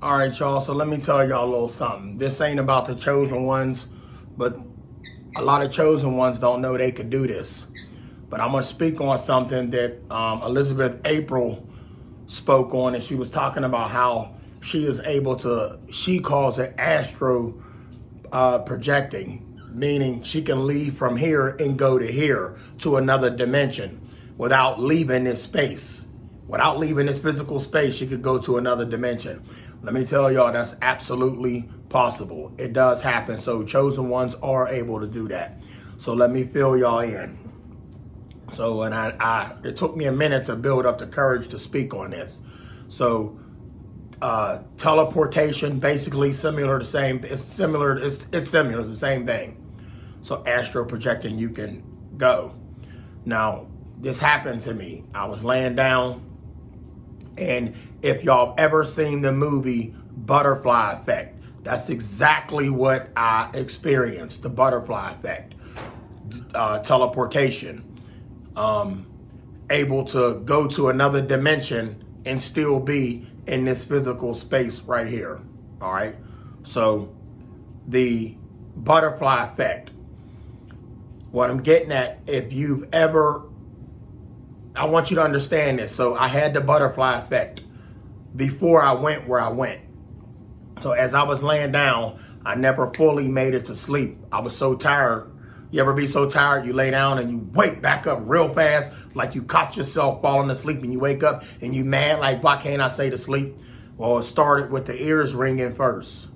All right, y'all. So let me tell y'all a little something. This ain't about the chosen ones, but a lot of chosen ones don't know they could do this. But I'm going to speak on something that Elizabeth April spoke on, and she was talking about how she is able to, she calls it Astro projecting, meaning she can leave from here and go to here to another dimension without leaving this space. Without leaving this physical space, she could go to another dimension. Let me tell y'all, that's absolutely possible. It does happen. So chosen ones are able to do that. So let me fill y'all in. So, and it took me a minute to build up the courage to speak on this. So, teleportation, basically similar, it's the same thing. So astro projecting, you can go. Now, this happened to me. I was laying down, and if y'all ever seen the movie Butterfly Effect, that's exactly what I experienced, the butterfly effect. Teleportation. Able to go to another dimension and still be in this physical space right here. All right. So the butterfly effect, what I'm getting at, if you've ever, I want you to understand this. So I had the butterfly effect before I went where I went. So as I was laying down, I never fully made it to sleep. I was so tired. You ever be so tired you lay down and you wake back up real fast, like you caught yourself falling asleep, and you wake up and you mad like, why can't I stay to sleep? Well, it started with the ears ringing first.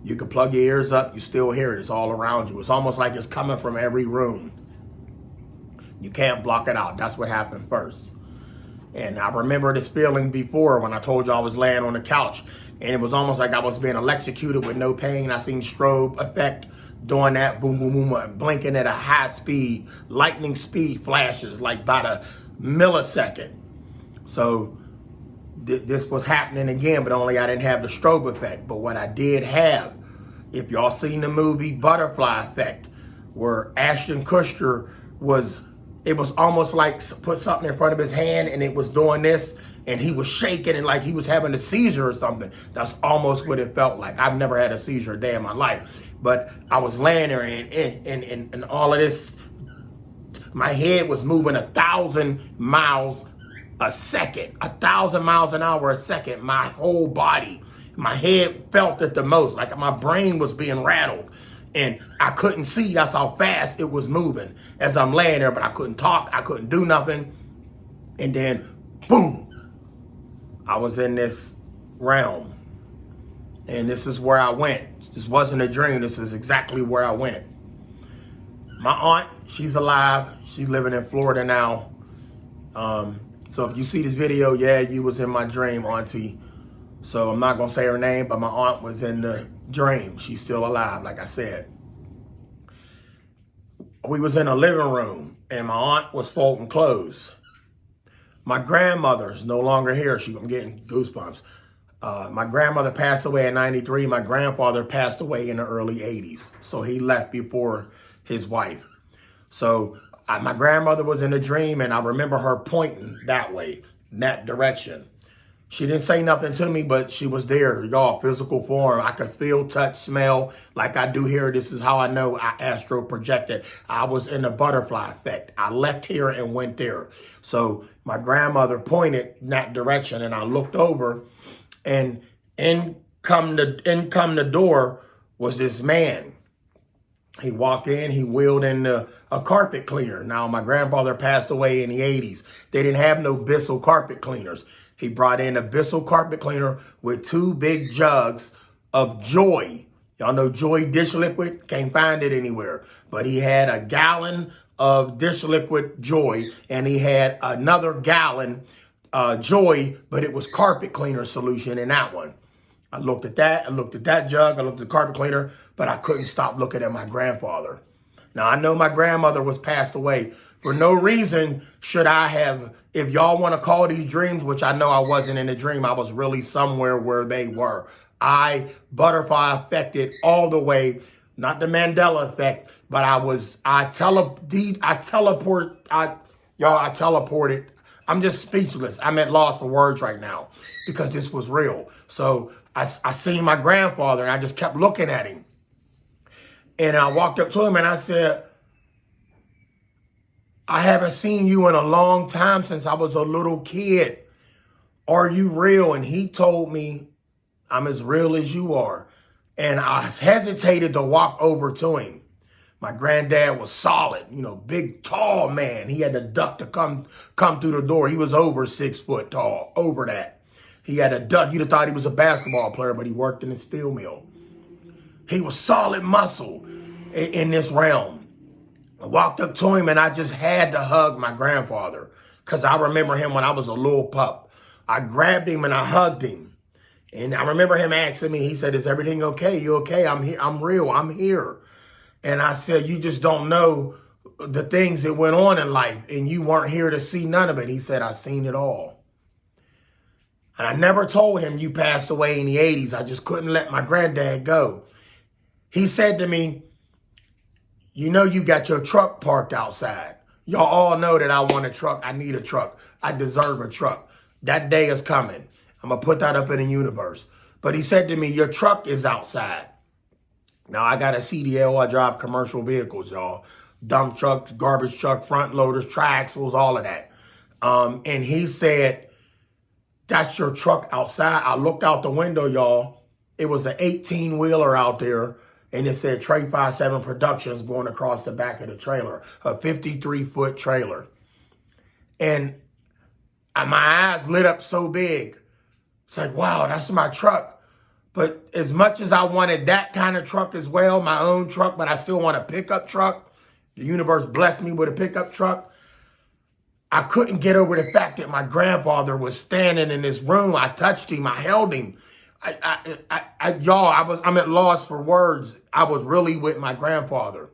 You can plug your ears up, you still hear it. It's all around you. It's almost like it's coming from every room. You can't block it out. That's what happened first. And I remember this feeling before when I told you I was laying on the couch, and it was almost like I was being electrocuted with no pain. I seen strobe effect doing that, boom, boom, boom, blinking at a high speed, lightning speed flashes, like about a millisecond. So this was happening again, but only I didn't have the strobe effect. But what I did have, if y'all seen the movie Butterfly Effect, where Ashton Kutcher it was almost like put something in front of his hand and it was doing this, and he was shaking and like he was having a seizure or something. That's almost what it felt like. I've never had a seizure a day in my life, but I was laying there and all of this, my head was moving 1,000 miles a second, 1,000 miles an hour a second. My whole body, my head felt it the most, like my brain was being rattled. And I couldn't see, that's how fast it was moving as I'm laying there, but I couldn't talk, I couldn't do nothing. And then, boom, I was in this realm. And this is where I went. This wasn't a dream, this is exactly where I went. My aunt, she's alive, she's living in Florida now. So if you see this video, yeah, you was in my dream, auntie. So I'm not gonna say her name, but my aunt was in the dream. She's still alive, like I said. We was in a living room and my aunt was folding clothes. My grandmother is no longer here. I'm getting goosebumps. My grandmother passed away in 93. My grandfather passed away in the early 80s. So he left before his wife. So my grandmother was in a dream, and I remember her pointing that way, in that direction. She didn't say nothing to me, but she was there, y'all, physical form. I could feel, touch, smell like I do here. This is how I know I astro projected. I was in the butterfly effect. I left here and went there. So my grandmother pointed in that direction, and I looked over, and in come the door was this man. He walked in, he wheeled in a carpet cleaner. Now, my grandfather passed away in the 80s. They didn't have no Bissell carpet cleaners. He brought in a Bissell carpet cleaner with 2 big jugs of Joy. Y'all know Joy dish liquid? Can't find it anywhere. But he had a gallon of dish liquid Joy, and he had another gallon Joy, but it was carpet cleaner solution in that one. I looked at that, jug, I looked at the carpet cleaner, but I couldn't stop looking at my grandfather. Now, I know my grandmother was passed away. For no reason should I have, if y'all want to call these dreams, which I know I wasn't in a dream, I was really somewhere where they were. I butterfly affected all the way, not the Mandela effect, but I teleported I'm just speechless. I'm at loss for words right now because this was real. So I seen my grandfather and I just kept looking at him. And I walked up to him and I said, I haven't seen you in a long time since I was a little kid. Are you real? And he told me, I'm as real as you are. And I hesitated to walk over to him. My granddad was solid, big, tall man. He had to duck to come through the door. He was over 6 foot tall, over that. He had to duck. You'd have thought he was a basketball player, but he worked in a steel mill. He was solid muscle in this realm. I walked up to him and I just had to hug my grandfather because I remember him when I was a little pup. I grabbed him and I hugged him. And I remember him asking me, he said, is everything okay? You okay? I'm here. I'm real. I'm here. And I said, you just don't know the things that went on in life and you weren't here to see none of it. He said, I've seen it all. And I never told him you passed away in the 80s. I just couldn't let my granddad go. He said to me, you know you got your truck parked outside. Y'all all know that I want a truck. I need a truck. I deserve a truck. That day is coming. I'm going to put that up in the universe. But he said to me, your truck is outside. Now, I got a CDL. I drive commercial vehicles, y'all. Dump trucks, garbage truck, front loaders, triaxles, all of that. And he said, that's your truck outside. I looked out the window, y'all. It was an 18-wheeler out there. And it said Trey 57 Productions going across the back of the trailer. A 53-foot trailer. And my eyes lit up so big. It's like, wow, that's my truck. But as much as I wanted that kind of truck as well, my own truck, but I still want a pickup truck. The universe blessed me with a pickup truck. I couldn't get over the fact that my grandfather was standing in this room. I touched him. I held him. I'm at loss for words. I was really with my grandfather.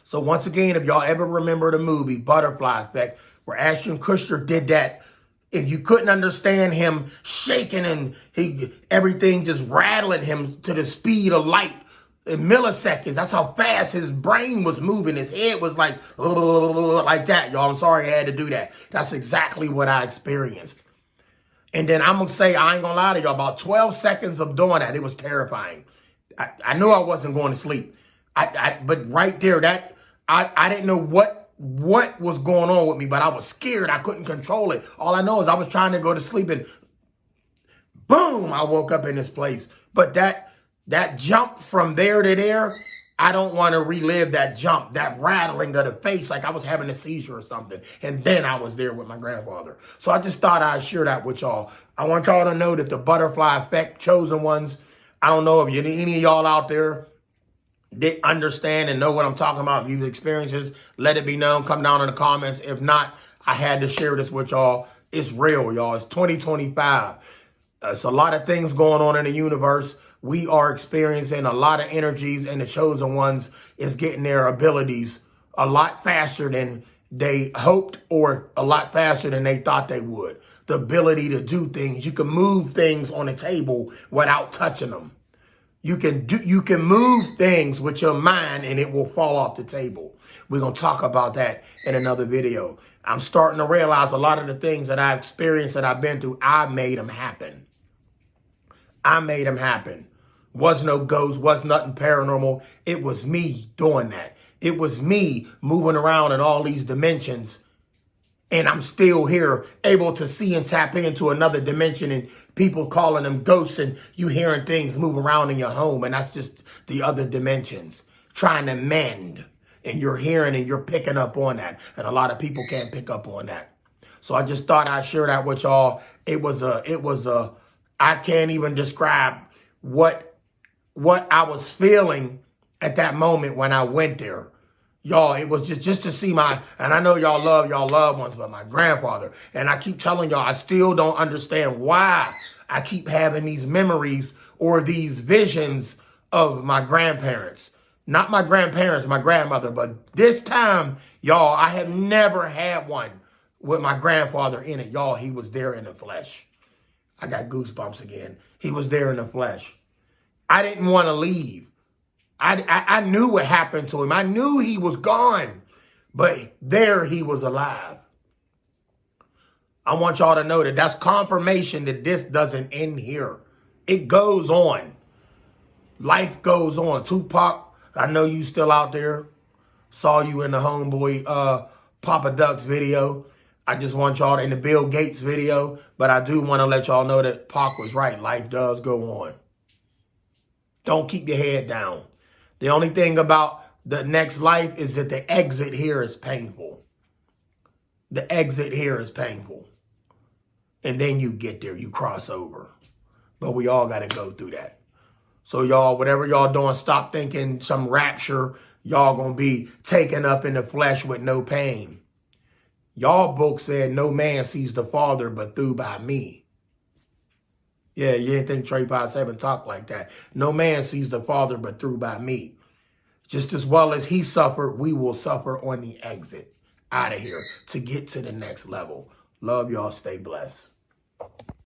So once again, if y'all ever remember the movie Butterfly Effect, where Ashton Kutcher did that, if you couldn't understand him shaking and everything just rattling him to the speed of light in milliseconds, that's how fast his brain was moving. His head was like that, y'all. I'm sorry I had to do that. That's exactly what I experienced. And then I'm going to say, I ain't going to lie to y'all, about 12 seconds of doing that, it was terrifying. I knew I wasn't going to sleep. But right there, I didn't know what was going on with me, but I was scared. I couldn't control it. All I know is I was trying to go to sleep and boom, I woke up in this place. But that jump from there to there, I don't want to relive that jump, that rattling of the face like I was having a seizure or something. And then I was there with my grandfather. So I just thought I'd share that with y'all. I want y'all to know that the butterfly effect, chosen ones, I don't know if any of y'all out there that understand and know what I'm talking about. If you've experienced this, let it be known. Come down in the comments. If not, I had to share this with y'all. It's real, y'all. It's 2025. It's a lot of things going on in the universe. We are experiencing a lot of energies, and the chosen ones is getting their abilities a lot faster than they hoped or a lot faster than they thought they would. The ability to do things. You can move things on a table without touching them. You can move things with your mind and it will fall off the table. We're going to talk about that in another video. I'm starting to realize a lot of the things that I've experienced, that I've been through, I made them happen. I made them happen. Was no ghost, was nothing paranormal. It was me doing that. It was me moving around in all these dimensions. And I'm still here, able to see and tap into another dimension, and people calling them ghosts, and you hearing things move around in your home. And that's just the other dimensions trying to mend. And you're hearing and you're picking up on that. And a lot of people can't pick up on that. So I just thought I'd share that with y'all. I can't even describe what I was feeling at that moment when I went there. Y'all, it was just to see and I know y'all love y'all loved ones, but my grandfather. And I keep telling y'all, I still don't understand why I keep having these memories or these visions of my grandparents. Not my grandparents, my grandmother, but this time, y'all, I have never had one with my grandfather in it. Y'all, he was there in the flesh. I got goosebumps again. He was there in the flesh. I didn't want to leave. I knew what happened to him. I knew he was gone, but there he was alive. I want y'all to know that that's confirmation that this doesn't end here. It goes on. Life goes on. Tupac, I know you still out there. Saw you in the homeboy Papa Ducks video. I just want y'all in the Bill Gates video. But I do want to let y'all know that Pac was right. Life does go on. Don't keep your head down. The only thing about the next life is that the exit here is painful. The exit here is painful. And then you get there, you cross over. But we all got to go through that. So y'all, whatever y'all doing, stop thinking some rapture, y'all going to be taken up in the flesh with no pain. Y'all book said no man sees the Father but through by me. Yeah, you didn't think Trey 57 talked like that. No man sees the Father but through by me. Just as well as he suffered, we will suffer on the exit out of here to get to the next level. Love y'all. Stay blessed.